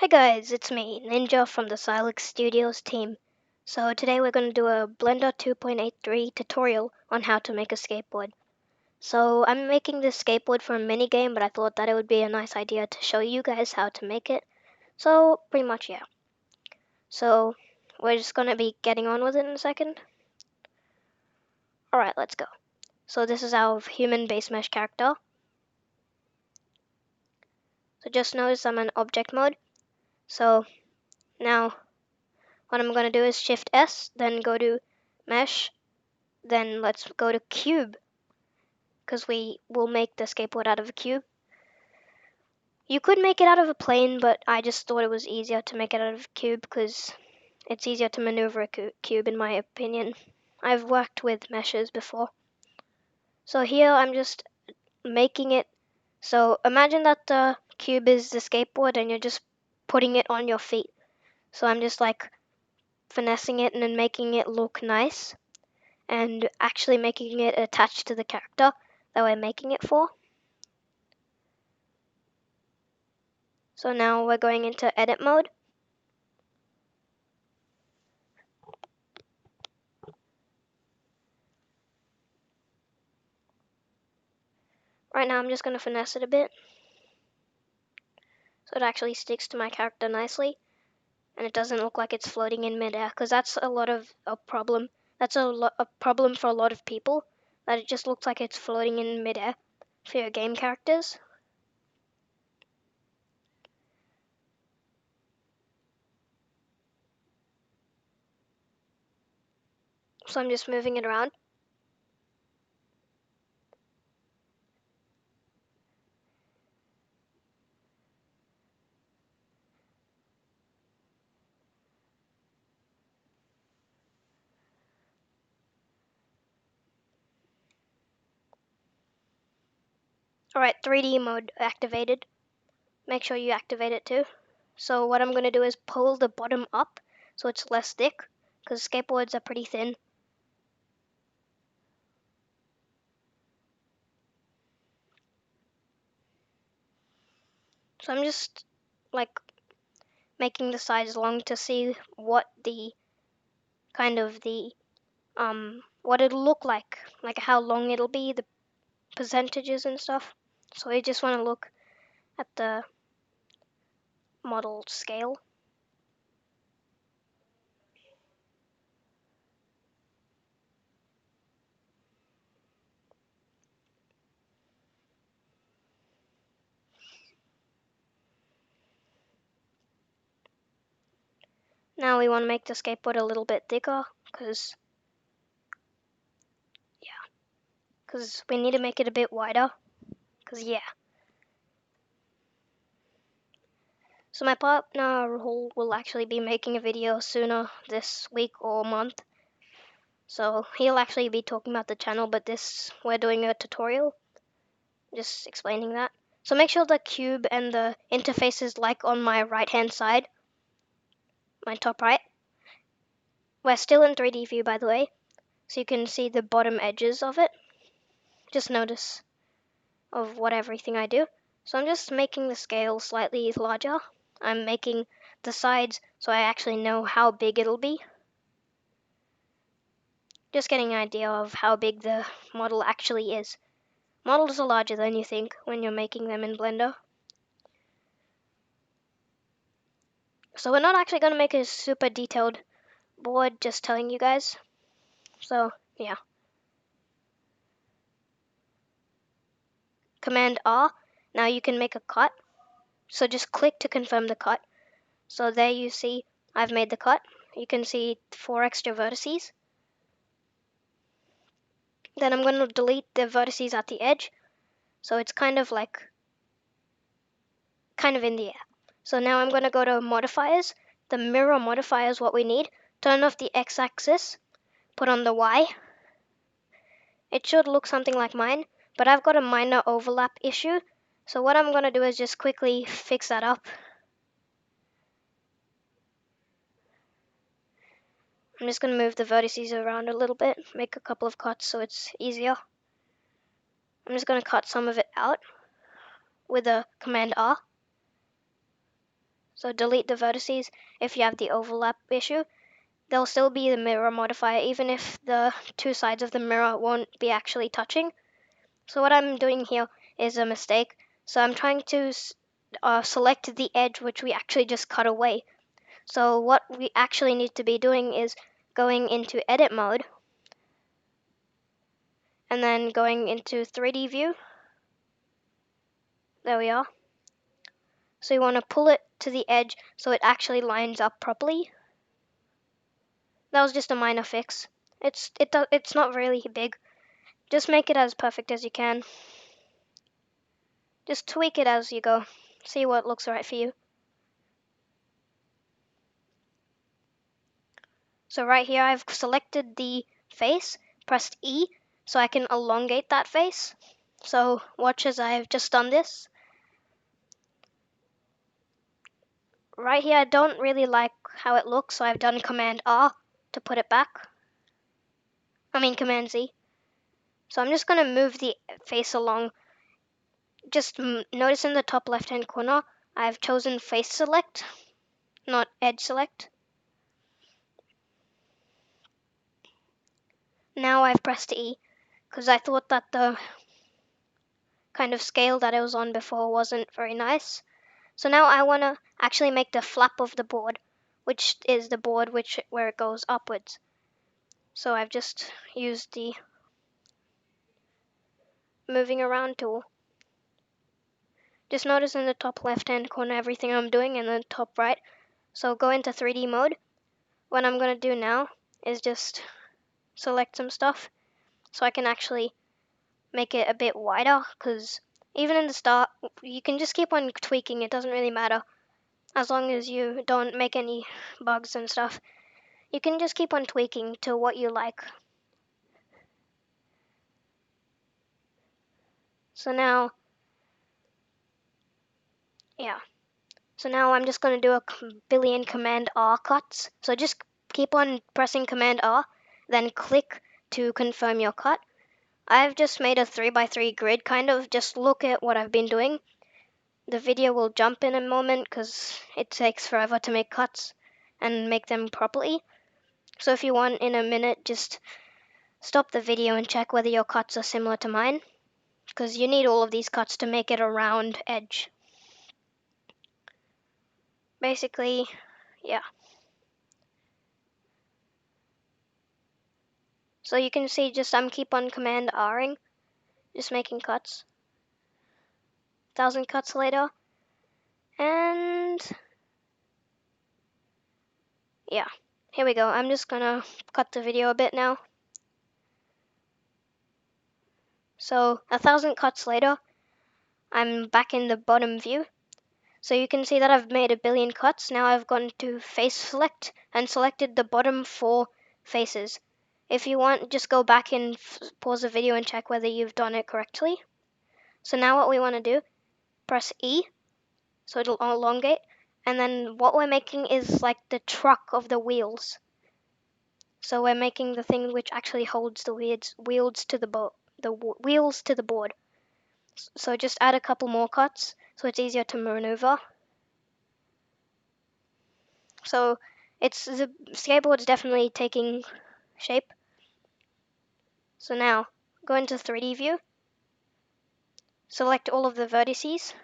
guys, it's me, Ninja from the Sylix Studios team. So today we're going to do a Blender 2.83 tutorial on how to make a skateboard. So I'm making this skateboard for a mini game, but I thought that it would be a nice idea to show you guys how to make it. So pretty much, yeah. So we're just going to be getting on with it in a second. Alright, let's go. So this is our human base mesh character. So just notice I'm in object mode. So now what I'm going to do is Shift S, then go to mesh, then let's go to cube, because we will make the skateboard out of a cube. You could make it out of a plane, but I just thought it was easier to make it out of a cube because it's easier to maneuver a cube in my opinion. I've worked with meshes before. So here I'm just making it, so imagine that the cube is the skateboard and you're just putting it on your feet. So I'm just like finessing it and then making it look nice and actually making it attached to the character that we're making it for. So now we're going into edit mode. Right now I'm just going to finesse it a bit so it actually sticks to my character nicely and it doesn't look like it's floating in midair, because that's a problem. That's a problem for a lot of people, that it just looks like it's floating in midair for your game characters. So I'm just moving it around. Alright, 3D mode activated. Make sure you activate it too. So what I'm going to do is pull the bottom up so it's less thick, because skateboards are pretty thin. So I'm just like making the sides long to see what the what it'll look like how long it'll be, the percentages and stuff. So I just want to look at the model scale. Now we want to make the skateboard a little bit thicker because we need to make it a bit wider, because So my partner Rahul will actually be making a video sooner this week or month. So he'll actually be talking about the channel, but we're doing a tutorial, just explaining that. So make sure the cube and the interface is like on my right hand side, my top right. We're still in 3D view, by the way, so you can see the bottom edges of it. Just notice of everything I do. So I'm just making the scale slightly larger. I'm making the sides so I actually know how big it'll be. Just getting an idea of how big the model actually is. Models are larger than you think when you're making them in Blender. So we're not actually going to make a super detailed board, just telling you guys. So yeah. Command R. Now you can make a cut. So just click to confirm the cut. So there you see I've made the cut. You can see 4 extra vertices. Then I'm going to delete the vertices at the edge. So it's kind of in the air. So now I'm going to go to modifiers. The mirror modifier is what we need. Turn off the x-axis. Put on the y. It should look something like mine, but I've got a minor overlap issue. So what I'm going to do is just quickly fix that up. I'm just going to move the vertices around a little bit, make a couple of cuts so it's easier. I'm just going to cut some of it out with a Command R. So delete the vertices if you have the overlap issue. There'll still be the mirror modifier even if the two sides of the mirror won't be actually touching. So what I'm doing here is a mistake. So I'm trying to select the edge which we actually just cut away. So what we actually need to be doing is going into edit mode and then going into 3D view. There we are. So you want to pull it to the edge so it actually lines up properly. That was just a minor fix. It's not really big. Just make it as perfect as you can. Just tweak it as you go. See what looks right for you. So right here I've selected the face, pressed E so I can elongate that face. So watch as I've just done this. Right here I don't really like how it looks, so I've done Command R to put it back. Command Z. So I'm just going to move the face along. Just notice in the top left hand corner I've chosen face select, not edge select. Now I've pressed E because I thought that the kind of scale that it was on before wasn't very nice. So now I want to actually make the flap of the board, which is the board where it goes upwards. So I've just used the moving around tool. Just notice in the top left hand corner everything I'm doing and the top right. So go into 3D mode. What I'm going to do now is just select some stuff so I can actually make it a bit wider, because even in the start you can just keep on tweaking, it doesn't really matter as long as you don't make any bugs and stuff. You can just keep on tweaking to what you like. So now I'm just going to do a billion Command R cuts. So just keep on pressing Command R, then click to confirm your cut. I've just made a 3x3 grid, kind of. Just look at what I've been doing. The video will jump in a moment because it takes forever to make cuts and make them properly. So if you want in a minute, just stop the video and check whether your cuts are similar to mine, because you need all of these cuts to make it a round edge. Basically, yeah. So you can see I'm keep on Command R'ing, just making cuts. 1,000 cuts later, and yeah, here we go. I'm just gonna cut the video a bit now. So 1,000 cuts later, I'm back in the bottom view. So you can see that I've made a billion cuts. Now I've gone to face select and selected the bottom 4 faces. If you want, just go back and pause the video and check whether you've done it correctly. So now what we want to do, press E so it'll elongate, and then what we're making is like the truck of the wheels. So we're making the thing which actually holds the wheels to the board. So just add a couple more cuts so it's easier to maneuver. So the skateboard's definitely taking shape. So now go into 3D view, select all of the vertices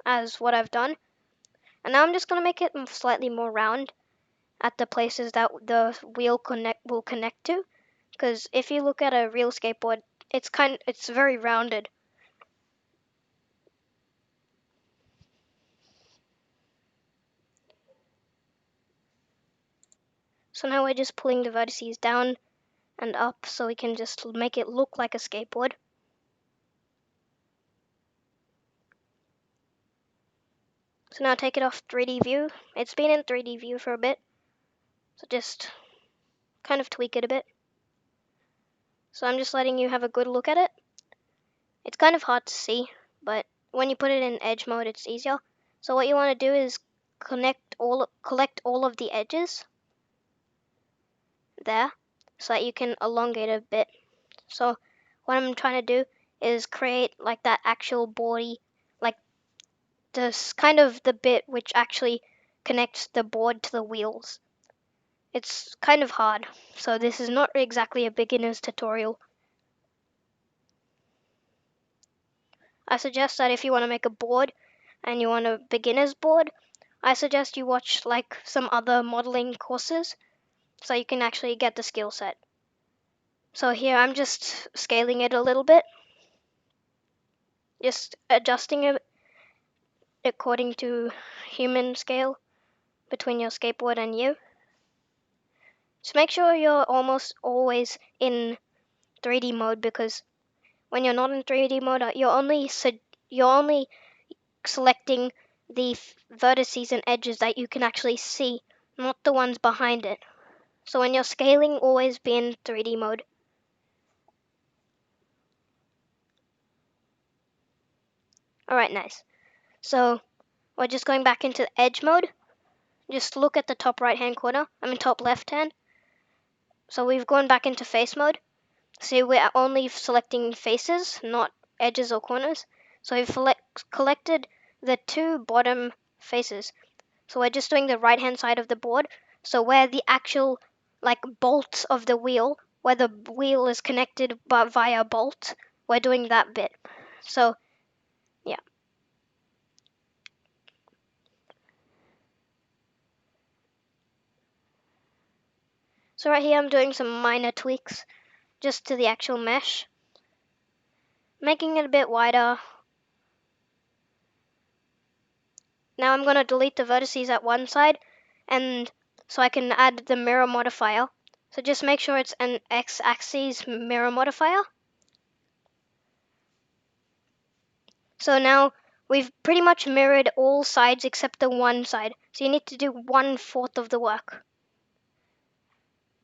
as what I've done, and now I'm just going to make it slightly more round at the places that the wheel will connect to, because if you look at a real skateboard, it's very rounded. So now we're just pulling the vertices down and up so we can just make it look like a skateboard. So now take it off 3D view. It's been in 3D view for a bit, so just kind of tweak it a bit. So I'm just letting you have a good look at it. It's kind of hard to see, but when you put it in edge mode, it's easier. So what you want to do is collect all of the edges there so that you can elongate a bit. So what I'm trying to do is create like that actual body, like this kind of the bit which actually connect the board to the wheels. It's kind of hard, so this is not exactly a beginner's tutorial. I suggest that if you want to make a board and you want a beginner's board, I suggest you watch like some other modeling courses so you can actually get the skill set. So here I'm just scaling it a little bit, just adjusting it according to human scale between your skateboard and you. Just make sure you're almost always in 3D mode, because when you're not in 3D mode, you're only selecting the vertices and edges that you can actually see, not the ones behind it. So when you're scaling, always be in 3D mode. Alright, nice. So we're just going back into edge mode. Just look at the top right hand corner, top left hand. So we've gone back into face mode. See, we're only selecting faces, not edges or corners. So we've collected the two bottom faces. So we're just doing the right hand side of the board. So where the actual bolts of the wheel, where the wheel is connected but via bolt, we're doing that bit. So yeah. So right here I'm doing some minor tweaks just to the actual mesh, making it a bit wider. Now I'm going to delete the vertices at one side, and so I can add the mirror modifier. So just make sure it's an x-axis mirror modifier. So now we've pretty much mirrored all sides except the one side. So you need to do 1/4 of the work.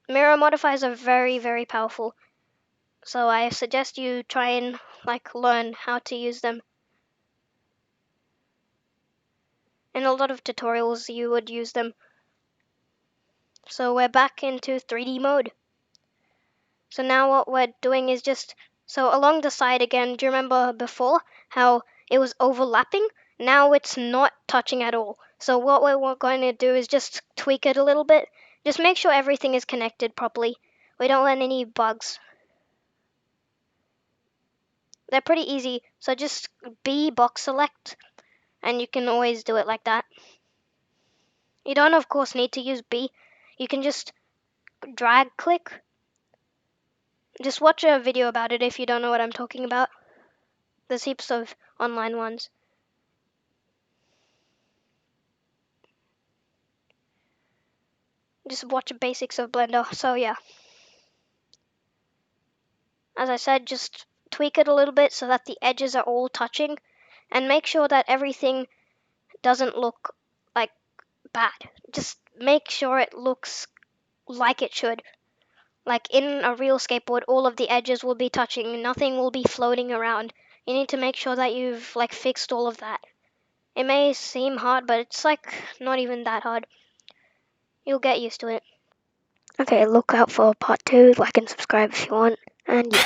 Mirror modifiers are very, very powerful. So I suggest you try and learn how to use them. In a lot of tutorials you would use them. So we're back into 3D mode. So now what we're doing is so along the side again, do you remember before how it was overlapping? Now it's not touching at all. So what we're going to do is just tweak it a little bit. Just make sure everything is connected properly. We don't want any bugs. They're pretty easy, so just B box select, and you can always do it like that. You don't of course need to use B. You can just drag click. Just watch a video about it if you don't know what I'm talking about. There's heaps of online ones. Just watch basics of Blender. So yeah. As I said, just tweak it a little bit so that the edges are all touching, and make sure that everything doesn't look bad. Just make sure it looks like it should. Like in a real skateboard, all of the edges will be touching, nothing will be floating around. You need to make sure that you've fixed all of that. It may seem hard, but it's not even that hard. You'll get used to it. Okay, look out for part 2, like and subscribe if you want, and yeah.